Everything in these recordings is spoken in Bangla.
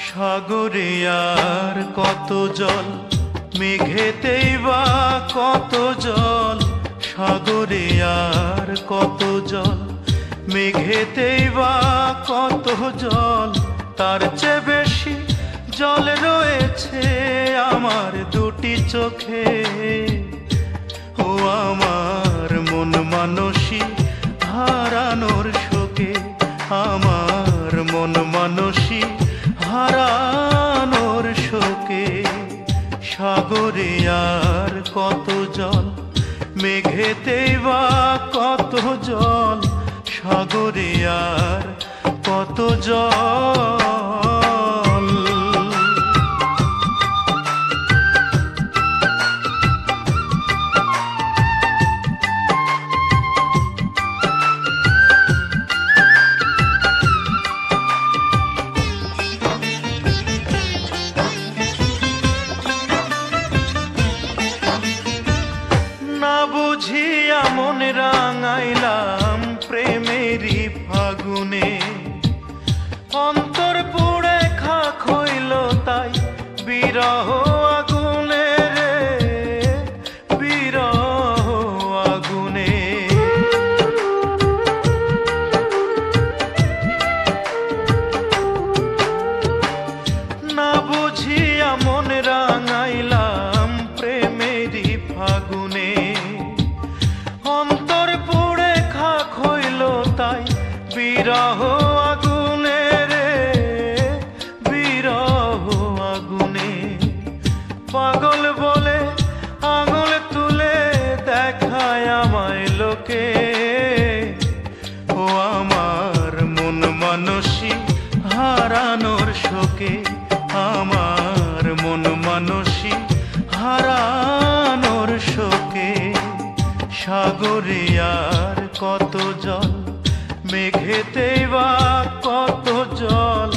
সাগরে আর কত জল, মেঘেতেই বা কত জল। সাগরে আর কত জল, মেঘেতেই বা কত জল। তার চেয়ে বেশি জল রয়েছে আমার দুটি চোখে। ও আমার মন মানসী হারানোর শোকে, আমার মন মানসী হারানোর শোকে। সাগরে আর কত জল, মেঘেতেই বা কত জল। সাগরে আর কত জল। না বুঝিয়া মন রাঙাইলাম প্রেমেরই ফাগুনে। অন্তর পুড়ে খাক হইল তাই বিরহ আগুনে রে, বিরহ আগুনে। না বুঝিয়া মন রাঙাইলাম প্রেমেরই ফাগুনে। অন্তর পুড়ে খাক হইল তাই বিরহ আগুনে রে, বিরহ আগুনে। পাগল বলে আঙুল তুলে দেখায় আমায় লোকে। ও আমার মন মানসী হারানোর শোকে, আমার মন মানসী হারানোর শোকে। সাগরে আর কত জল, মেঘেতেই বা কত জল।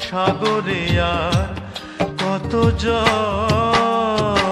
সাগরে আর কত জল।